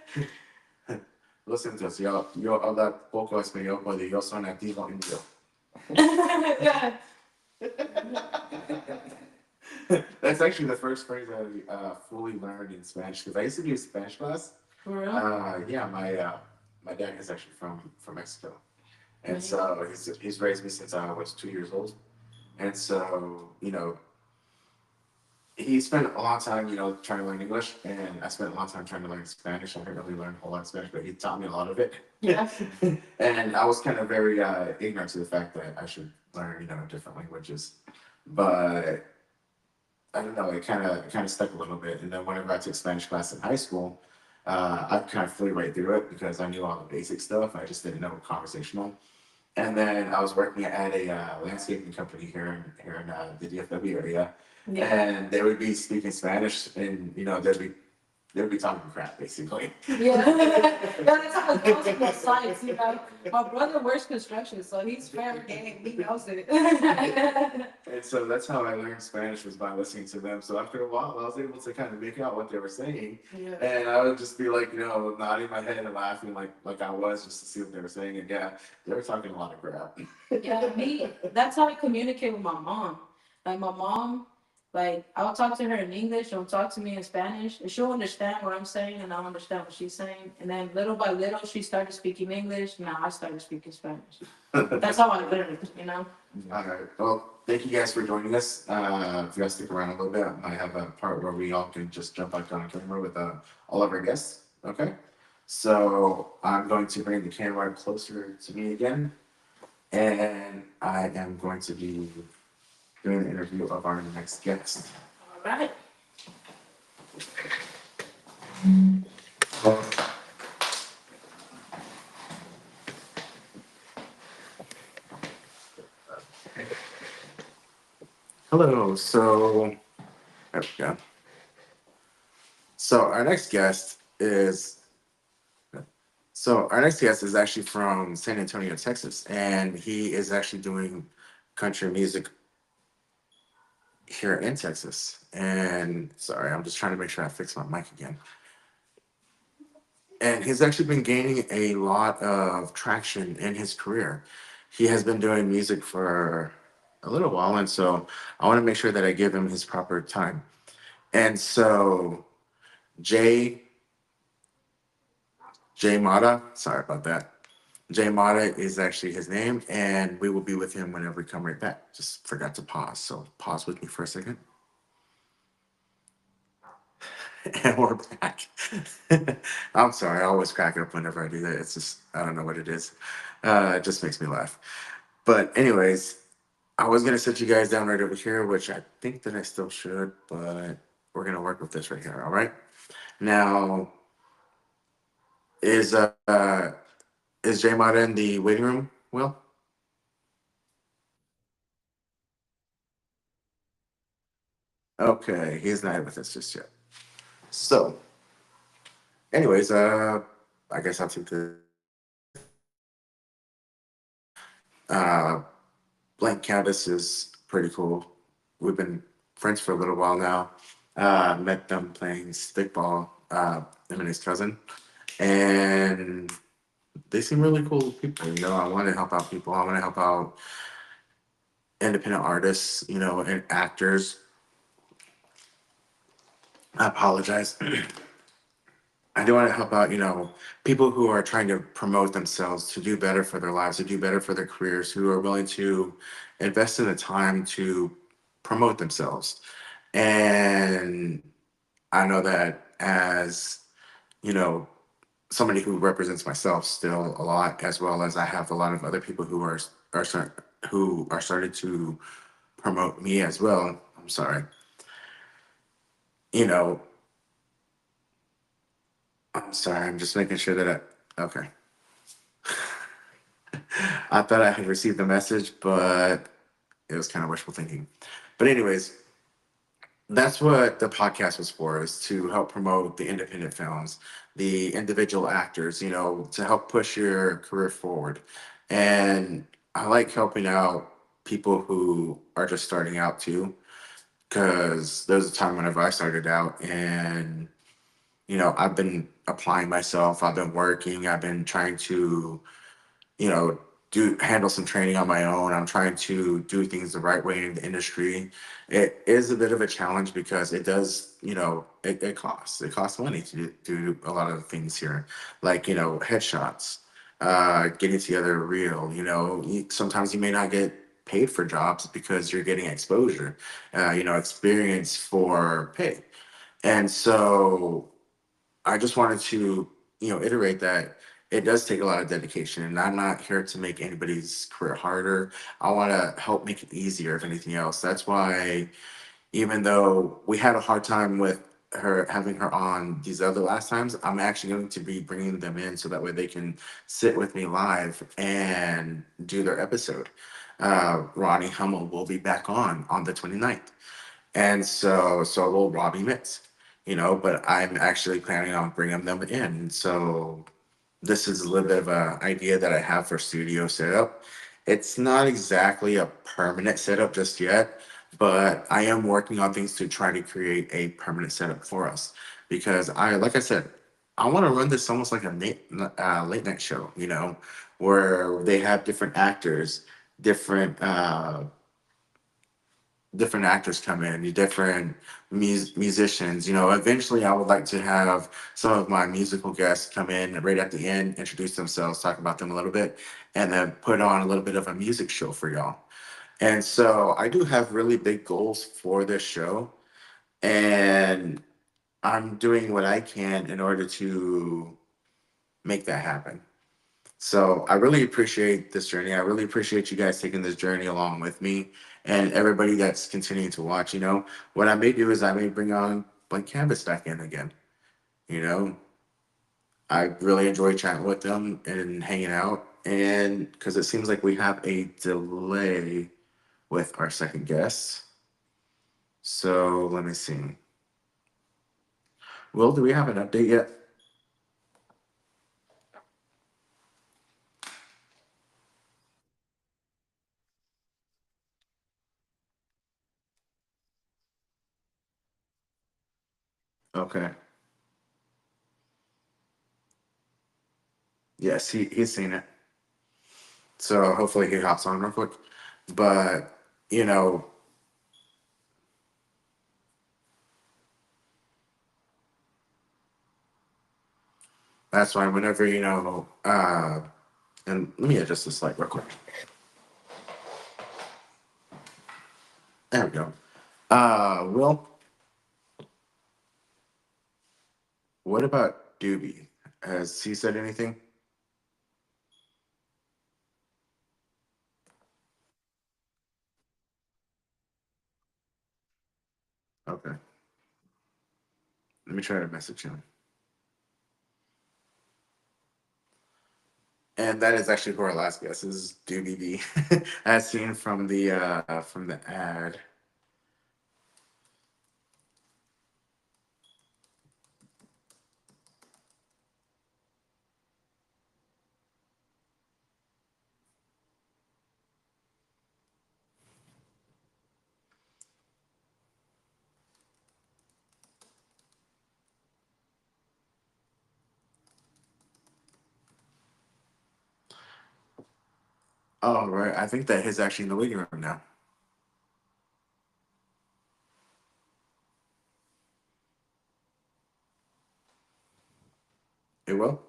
Lo siento, si yo hablo poco español porque yo soy nativo indio. Yeah. That's actually the first phrase I fully learned in Spanish because I used to do Spanish class. For real? Yeah, my dad is actually from Mexico, and so he's raised me since I was 2 years old, and so he spent a lot of time trying to learn English, and I spent a lot of time trying to learn Spanish. I didn't really learn a whole lot of Spanish, but he taught me a lot of it. Yeah. And I was kind of very ignorant to the fact that I should learn different languages, but I don't know. It kind of stuck a little bit. And then whenever I took Spanish class in high school, I kind of flew right through it because I knew all the basic stuff. I just didn't know conversational. And then I was working at a landscaping company here in the DFW area, Yeah. and they would be speaking Spanish, and they'd be talking crap basically. Yeah, that's how it goes with science, you know. My brother works construction, so he's fair game. He knows it. And so that's how I learned Spanish was by listening to them. So after a while, I was able to kind of make out what they were saying, Yeah. and I would just be like, nodding my head and laughing like I was just to see what they were saying. And yeah, they were talking a lot of crap. Yeah, me, that's how I communicate with my mom. Like my mom, like I'll talk to her in English, she'll talk to me in Spanish, and she'll understand what I'm saying, and I'll understand what she's saying. And then little by little, she started speaking English. Now I started speaking Spanish. That's how I learned. All right. Well, thank you guys for joining us. If you guys stick around a little bit, I have a part where we all can just jump back on camera with all of our guests. Okay. So I'm going to bring the camera closer to me again, and I am going to be doing an interview of our next guest. All right. Hello. So there we go. So our next guest is actually from San Antonio, Texas, and he is actually doing country music here in Texas. And sorry, I'm just trying to make sure I fix my mic again. And he's actually been gaining a lot of traction in his career. He has been doing music for a little while, and so I want to make sure that I give him his proper time. And so Jay Mata, sorry about that. Jay Mata is actually his name, and we will be with him whenever we come right back. Just forgot to pause, so pause with me for a second. And we're back. I'm sorry, I always crack up whenever I do that. It's just, I don't know what it is. It just makes me laugh. But, anyways, I was going to set you guys down right over here, which I think that I still should, but we're going to work with this right here, all right? Now, is Jay Mata in the waiting room, Will? Okay, he's not with us just yet. So, anyways, I guess I'll take the uh, Blank Canvas is pretty cool. We've been friends for a little while now. Met them playing stickball, him and his cousin, and they seem really cool people. You know, I want to help out people. I want to help out independent artists, you know, and actors. I apologize. I do want to help out, you know, people who are trying to promote themselves to do better for their lives, to do better for their careers, who are willing to invest in the time to promote themselves. And I know that as, you know, somebody who represents myself still a lot, as well as I have a lot of other people who are starting to promote me as well. I'm sorry. You know, I'm sorry. I'm just making sure that okay. I thought I had received the message, but it was kind of wishful thinking. But anyways, that's what the podcast was for, is to help promote the independent films, the individual actors, you know, to help push your career forward. And I like helping out people who are just starting out too, because there's a time whenever I started out and, you know, I've been applying myself, I've been working, I've been trying to, you know, do handle some training on my own. I'm trying to do things the right way in the industry. It is a bit of a challenge because it does, you know, it costs. It costs money to do a lot of things here, like, you know, headshots, getting together a reel. You know, sometimes you may not get paid for jobs because you're getting exposure, you know, experience for pay. And so I just wanted to, you know, iterate that it does take a lot of dedication, and I'm not here to make anybody's career harder. I want to help make it easier, if anything else. That's why, even though we had a hard time with her having her on these other last times, I'm actually going to be bringing them in so that way they can sit with me live and do their episode. Ronnie Hummel will be back on the 29th. And so will Robbie Mitz, you know, but I'm actually planning on bringing them in. So this is a little bit of a idea that I have for studio setup. It's not exactly a permanent setup just yet, but I am working on things to try to create a permanent setup for us. Because like I said, I want to run this almost like a late night show, you know, where they have different actors, different different actors come in, different musicians. You know, eventually I would like to have some of my musical guests come in right at the end, introduce themselves, talk about them a little bit, and then put on a little bit of a music show for y'all. And so I do have really big goals for this show, and I'm doing what I can in order to make that happen. So I really appreciate this journey. I really appreciate you guys taking this journey along with me, and everybody that's continuing to watch. You know, what I may do is I may bring on Blank Canvas back in again. You know, I really enjoy chatting with them and hanging out. And because it seems like we have a delay with our second guest. So let me see. Will, do we have an update yet? Okay. Yes, he's seen it. So hopefully he hops on real quick. But, you know, that's why whenever, you know, and let me adjust this light real quick. There we go. Will, what about Doobie? Has he said anything? Okay. Let me try to message him. And that is actually who our last guest is, Doobie B, as seen from the ad. Oh, right. I think that he's actually in the waiting room now. It will.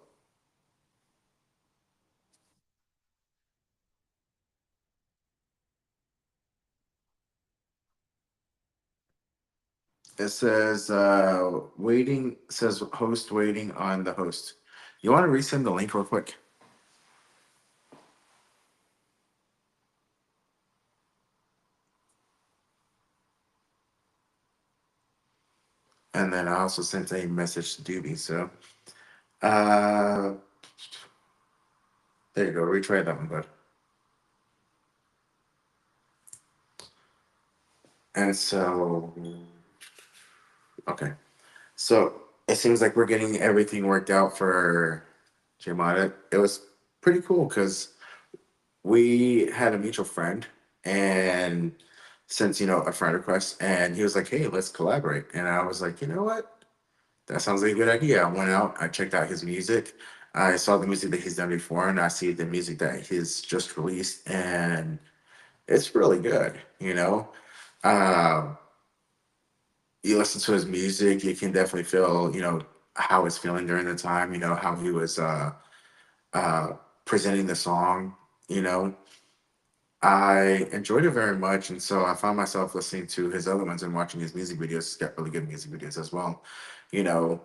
It says waiting. Says host waiting on the host. You want to resend the link real quick, and then I also sent a message to Doobie. So uh, there you go. Retry that one, bud. And so okay. So it seems like we're getting everything worked out for Jamada. It was pretty cool because we had a mutual friend and sent, a friend request, and he was like, "Hey, let's collaborate." And I was like, "You know what? That sounds like a good idea." I went out, I checked out his music. I saw the music that he's done before, and I see the music that he's just released, and it's really good, Um, you listen to his music, you can definitely feel, how he's feeling during the time, how he was uh presenting the song, you know. I enjoyed it very much, and so I found myself listening to his other ones and watching his music videos. He's got really good music videos as well, you know.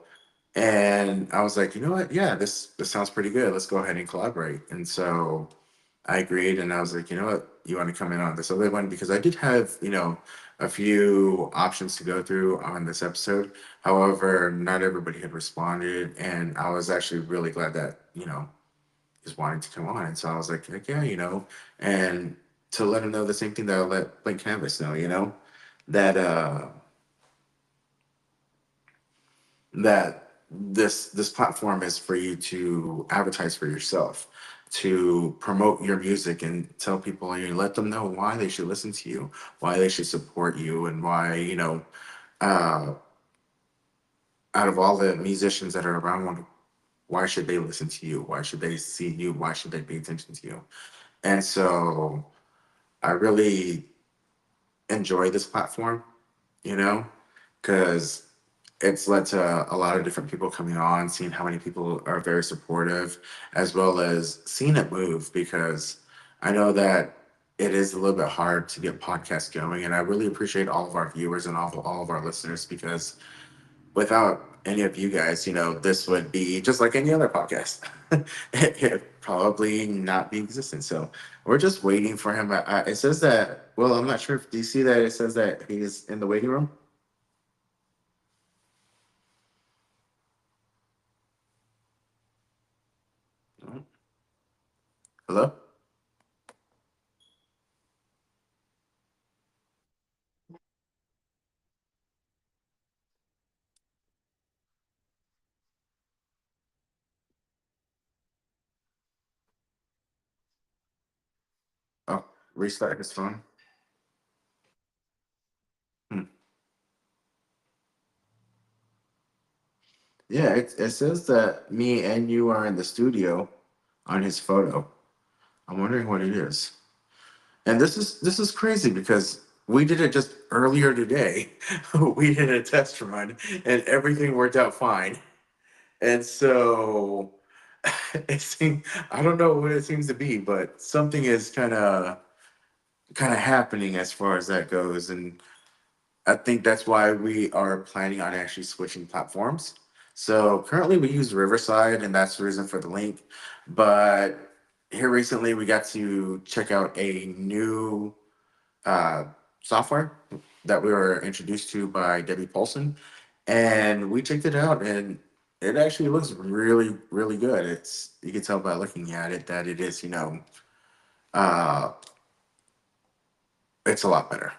And I was like, you know what? Yeah, this sounds pretty good. Let's go ahead and collaborate. And so I agreed, and I was like, you know what? You want to come in on this other one because I did have, a few options to go through on this episode. However, not everybody had responded, and I was actually really glad that is wanting to come on. And so I was like, heck yeah, and to let him know the same thing that I let Blank Canvas know, that that this platform is for you to advertise for yourself, to promote your music and tell people and you let them know why they should listen to you, why they should support you, and why, uh, out of all the musicians that are around, why should they listen to you? Why should they see you? Why should they pay attention to you? And so I really enjoy this platform, you know, because it's led to a lot of different people coming on, seeing how many people are very supportive, as well as seeing it move. Because I know that it is a little bit hard to get podcasts going, and I really appreciate all of our viewers and all of our listeners because without any of you guys, this would be just like any other podcast. It probably not be existent. So we're just waiting for him. It says that. Well, I'm not sure if do you see that it says that he's in the waiting room. Oh, hello. Oh, restart his phone. Hmm. Yeah, it says that me and you are in the studio on his photo. I'm wondering what it is. And this is crazy because we did it just earlier today. We did a test run and everything worked out fine. And so it seems I don't know what it seems to be, but something is kind of happening as far as that goes. And I think that's why we are planning on actually switching platforms. So currently we use Riverside, and that's the reason for the link. But here recently we got to check out a new uh, software that we were introduced to by Debbie Paulson, and we checked it out, and it actually looks really, really good. It's you can tell by looking at it that it is, uh, it's a lot better.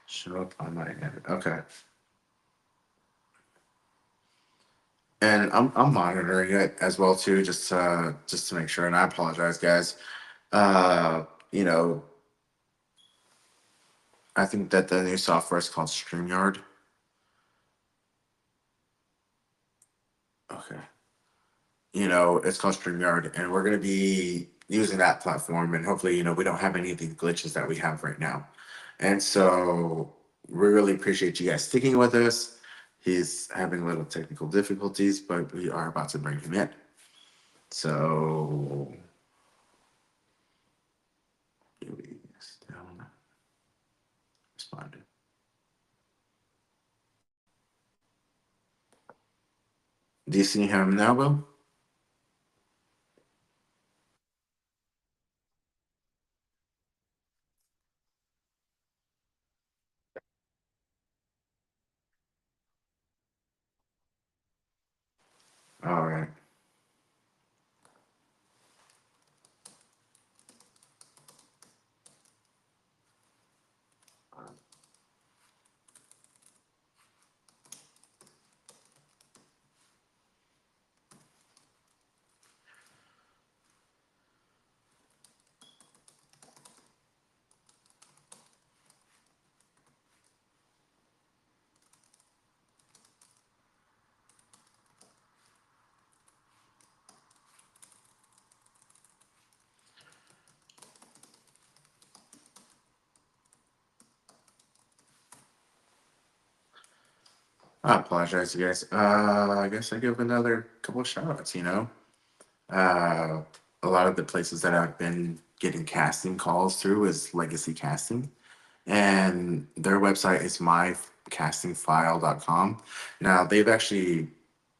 Show up on my end. Okay, and I'm monitoring it as well too, just to make sure. And I apologize, guys. Uh, you know, I think that the new software is called StreamYard. Okay. It's called StreamYard, and we're going to be using that platform. And hopefully, we don't have any of the glitches that we have right now. And so we really appreciate you guys sticking with us. He's having a little technical difficulties, but we are about to bring him in. So, here we still not responding. Do you see him now, Will? All right. I apologize, you guys. I guess I give another couple of shout outs. Uh, a lot of the places that I've been getting casting calls through is Legacy Casting, and their website is mycastingfile.com. Now, they've actually,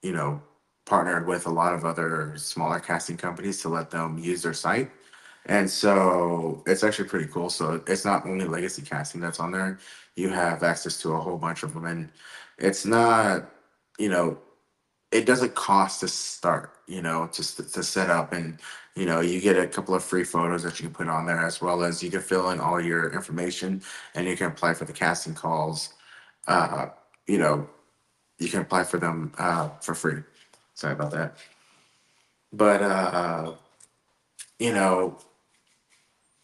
you know, partnered with a lot of other smaller casting companies to let them use their site. And so it's actually pretty cool. So it's not only Legacy Casting that's on there, you have access to a whole bunch of them. And it's not, you know, it doesn't cost to start, just to set up, and you get a couple of free photos that you can put on there, as well as you can fill in all your information, and you can apply for the casting calls. Uh, you know, you can apply for them for free. Sorry about that. But you know,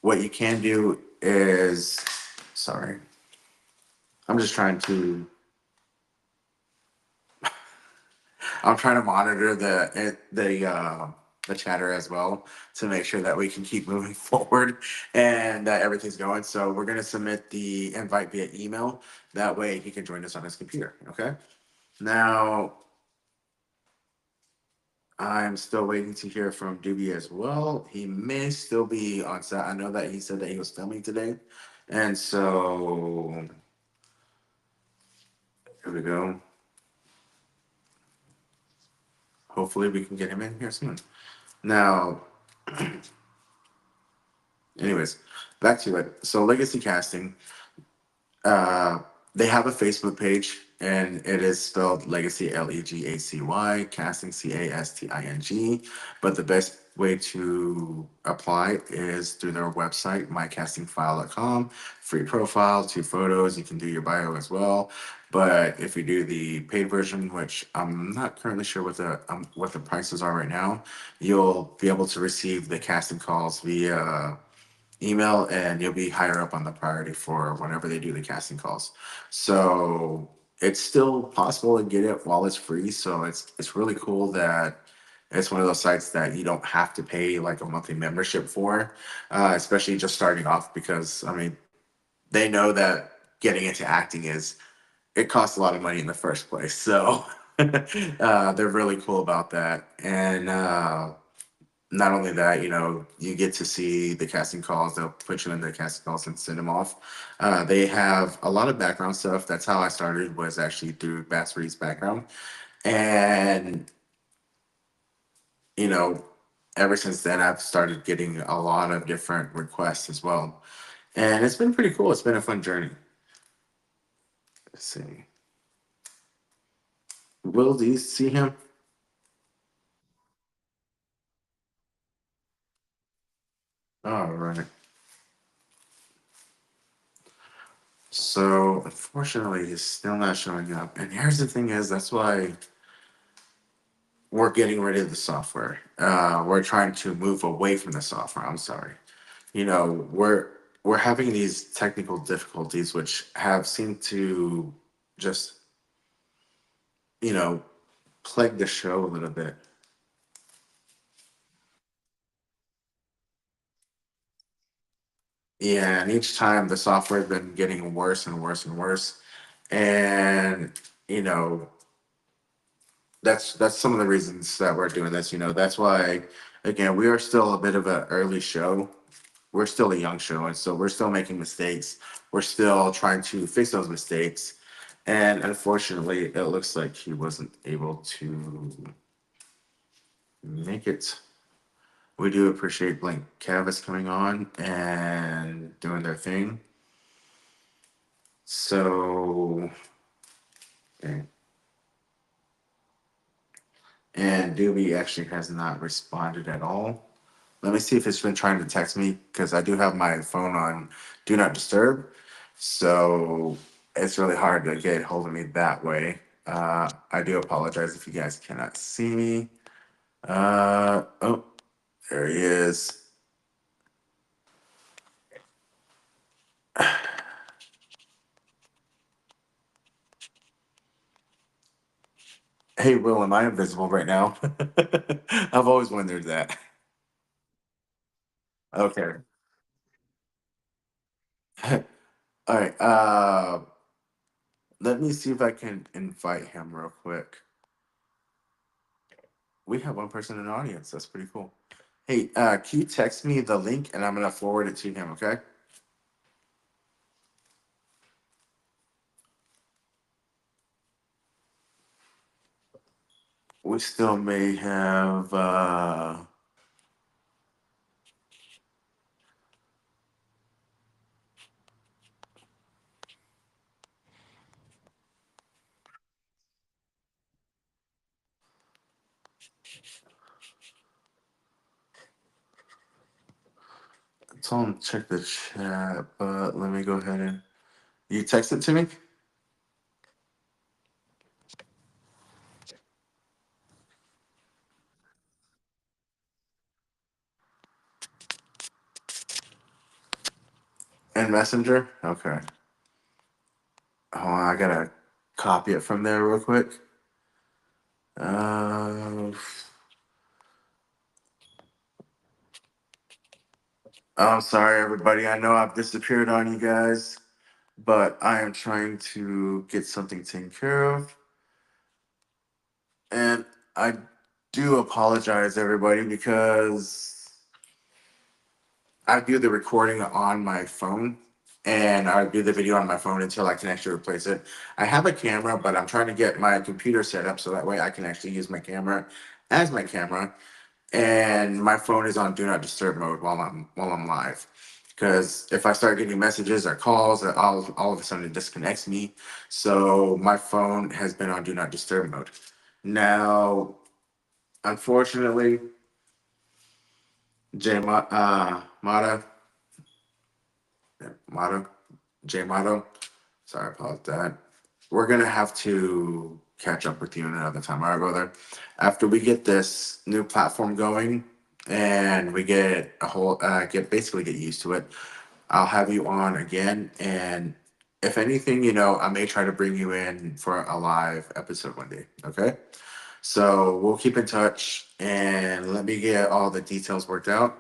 what you can do is, sorry, I'm just trying to I'm trying to monitor the chatter as well to make sure that we can keep moving forward and that everything's going. So we're gonna submit the invite via email. That way he can join us on his computer. Okay. Now I'm still waiting to hear from Doobie as well. He may still be on set. I know that he said that he was filming today, and so here we go. Hopefully we can get him in here soon. Now, anyways, back to it. So legacy casting, uh, they have a Facebook page, and it is spelled Legacy, Legacy, casting, Casting. But the best way to apply is through their website, mycastingfile.com. Free profile, 2 photos. You can do your bio as well. But if you do the paid version, which I'm not currently sure what the prices are right now, you'll be able to receive the casting calls via email, and you'll be higher up on the priority for whenever they do the casting calls. So it's still possible to get it while it's free. So it's really cool that it's one of those sites that you don't have to pay like a monthly membership for, especially just starting off, because I mean they know that getting into acting is it costs a lot of money in the first place. So they're really cool about that. And not only that, you get to see the casting calls. They'll put you in the casting calls and send them off. They have a lot of background stuff. That's how I started, was actually through Bass Reed's background. And, you know, ever since then, I've started getting a lot of different requests as well. And it's been pretty cool. It's been a fun journey. Let's see. Will, do you see him? All right. So unfortunately, he's still not showing up. And here's the thing is, that's why we're getting rid of the software. We're trying to move away from the software. I'm sorry. We're having these technical difficulties, which have seemed to just, you know, plagued the show a little bit. Yeah, and each time the software's been getting worse and worse and worse. And you know, that's some of the reasons that we're doing this. That's why again, we are still a bit of an early show. We're still a young show, and so we're still making mistakes. We're still trying to fix those mistakes. And unfortunately, it looks like he wasn't able to make it. We do appreciate Blank Canvas coming on and doing their thing. So, okay. And Doobie actually has not responded at all. Let me see if it's been trying to text me because I do have my phone on Do Not Disturb. So it's really hard to get hold of me that way. I do apologize if you guys cannot see me. Oh, there he is. Hey, Will, am I invisible right now? I've always wondered that. Okay. All right. Let me see if I can invite him real quick. We have one person in the audience. That's pretty cool. Hey, can you text me the link and I'm gonna forward it to him, okay? We still may have tell him to check the chat, but let me go ahead and you text it to me? And Messenger? Okay. Hold on, I gotta copy it from there real quick. Uh, I'm sorry, everybody. I know I've disappeared on you guys, but I am trying to get something taken care of. And I do apologize, everybody, because I do the recording on my phone and I do the video on my phone until I can actually replace it. I have a camera, but I'm trying to get my computer set up so that way I can actually use my camera as my camera. And my phone is on do not disturb mode while I'm live. Because if I start getting messages or calls, all of a sudden it disconnects me. So my phone has been on do not disturb mode. Now, unfortunately, Mata, Mata, J Motto. Sorry about that. We're gonna have to catch up with you another time, all right, brother? After we get this new platform going and we get a whole get used to it, I'll have you on again. And if anything, I may try to bring you in for a live episode one day. Okay. So we'll keep in touch and let me get all the details worked out.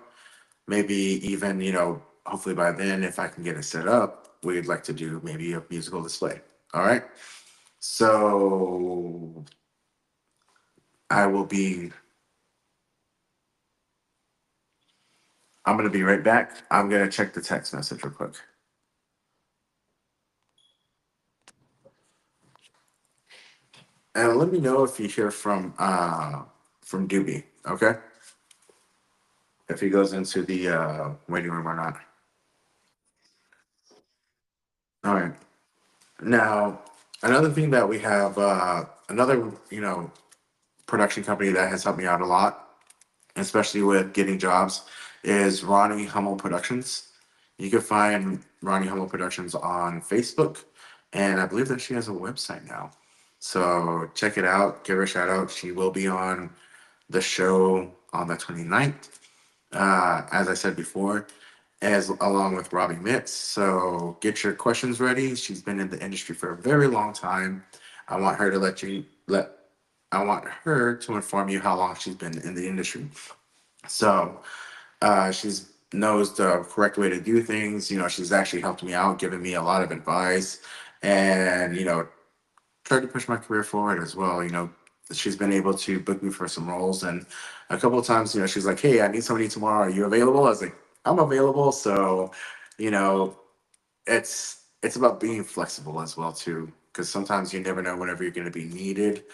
Maybe even, hopefully by then, if I can get it set up, we'd like to do maybe a musical display. All right. So I will be, I'm going to be right back. I'm going to check the text message real quick. And let me know if you hear from Doobie, okay? If he goes into the waiting room or not. All right. Now, another thing that we have, another, production company that has helped me out a lot, especially with getting jobs, is Ronnie Hummel Productions. You can find Ronnie Hummel Productions on Facebook, and I believe that she has a website now. So check it out, give her a shout out. She will be on the show on the 29th, as I said before, as along with Robbie Mitz. So get your questions ready. She's been in the industry for a very long time. I want her to let I want her to inform you how long she's been in the industry. So she's knows the correct way to do things. You know, she's actually helped me out, given me a lot of advice, and tried to push my career forward as well. She's been able to book me for some roles, and a couple of times, she's like, "Hey, I need somebody tomorrow. Are you available?" I was like, "I'm available." So, you know, it's about being flexible as well too, because sometimes you never know whenever you're going to be needed.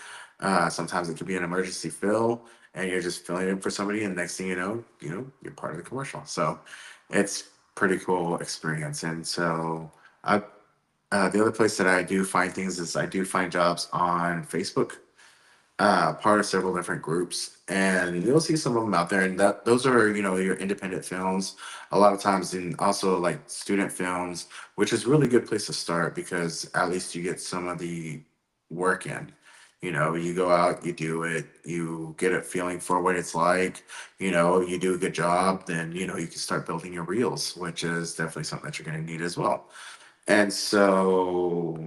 Sometimes it could be an emergency fill, and you're just filling in for somebody, and next thing you're part of the commercial. So, it's pretty cool experience. And so, I the other place that I do find things is I do find jobs on Facebook, part of several different groups, and you'll see some of them out there. And that those are your independent films, a lot of times, and also like student films, which is a really good place to start because at least you get some of the work in. You go out, you do it, you get a feeling for what it's like. You do a good job, then you can start building your reels, which is definitely something that you're going to need as well. And so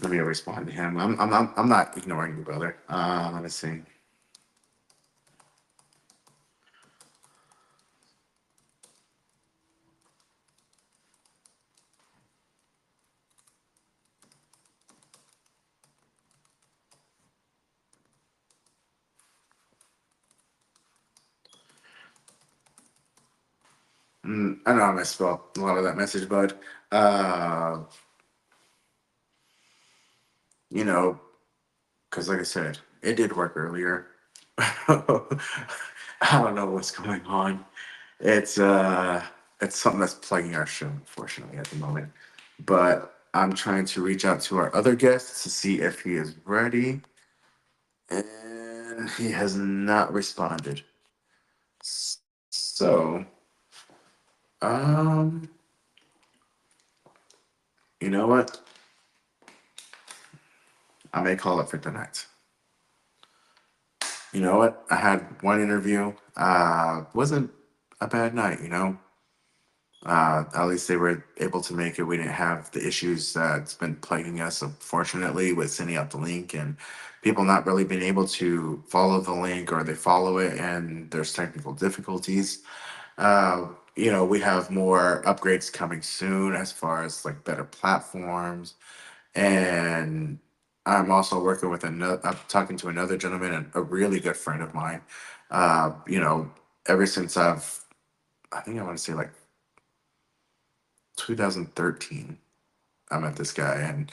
let me respond to him. I'm not ignoring you, brother. Let me see. I know I misspelled a lot of that message, bud. Uh, you know, because like I said, it did work earlier. I don't know what's going on. It's uh, it's something that's plaguing our show, unfortunately, at the moment. But I'm trying to reach out to our other guest to see if he is ready, and he has not responded. So, um, you know what? I may call it for tonight. You know what? I had one interview. Wasn't a bad night. At least they were able to make it. We didn't have the issues that's been plaguing us, unfortunately, with sending out the link and people not really being able to follow the link, or they follow it and there's technical difficulties. We have more upgrades coming soon as far as like better platforms. And I'm also working with another, I'm talking to another gentleman, and a really good friend of mine. Ever since I think I want to say like 2013, I met this guy, and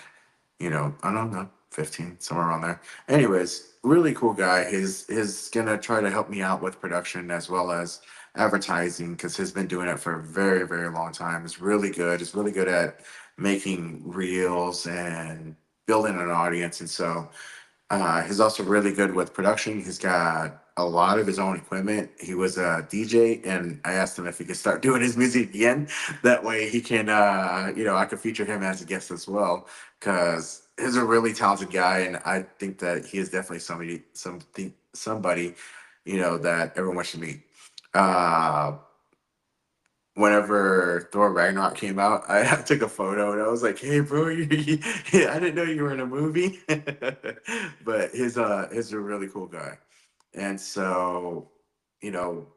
I don't know, 15, somewhere around there. Anyways, really cool guy. He's gonna try to help me out with production as well as advertising because he's been doing it for a very, very long time. It's really good. It's really good at making reels and building an audience. And so he's also really good with production. He's got a lot of his own equipment. He was a DJ, and I asked him if he could start doing his music again. That way he can, I could feature him as a guest as well, because he's a really talented guy, and I think that he is definitely somebody, that everyone should meet. Uh, Whenever Thor Ragnarok came out, I took a photo and I was like, "Hey, bro, I didn't know you were in a movie." But he's a really cool guy, and so you know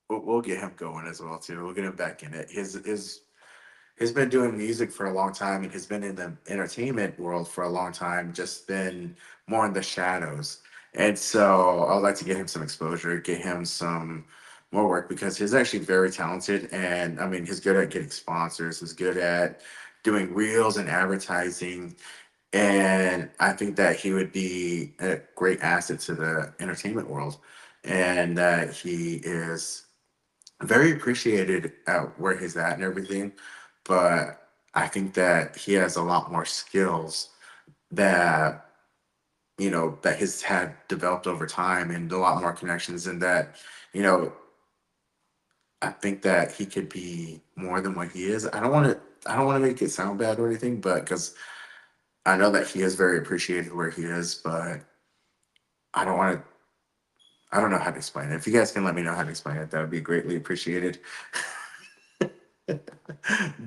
we'll get him going as well too. We'll get him back in it. He's been doing music for a long time, and he's been in the entertainment world for a long time. Just been more in the shadows, and so I would like to get him some exposure, get him some more work because he's actually very talented. And I mean, he's good at getting sponsors. He's good at doing reels and advertising. And I think that he would be a great asset to the entertainment world, and that he is very appreciated at where he's at and everything. But I think that he has a lot more skills that that he's had developed over time, and a lot more connections, and that you know I think that he could be more than what he is. I don't want to make it sound bad or anything, but because I know that he is very appreciated where he is, but I don't want to. I don't know how to explain it. If you guys can let me know how to explain it, that would be greatly appreciated.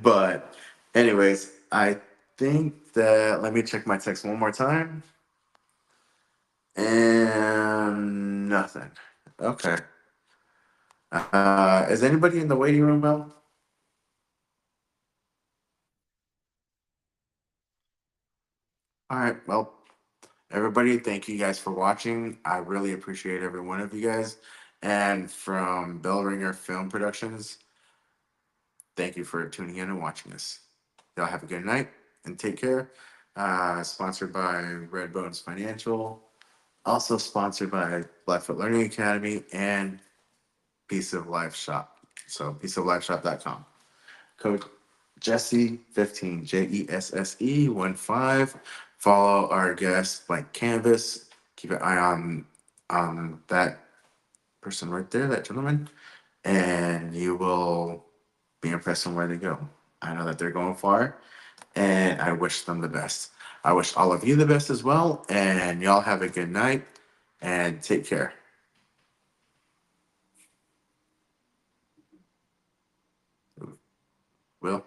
But anyways, I think that, let me check my text one more time. And nothing. Okay. Is anybody in the waiting room, Mel? All right. Well, everybody, thank you guys for watching. I really appreciate every one of you guys. And from Bell Ringer Film Productions, thank you for tuning in and watching us. Y'all have a good night and take care. Sponsored by Red Bones Financial. Also sponsored by Blackfoot Learning Academy and Piece of Life Shop. So pieceoflifeshop.com. Code Jesse15, JESSE 15. Follow our guest Blank Canvas. Keep an eye on that person right there, that gentleman, and you will be impressed on where they go. I know that they're going far, and I wish them the best. I wish all of you the best as well, and y'all have a good night and take care. Will.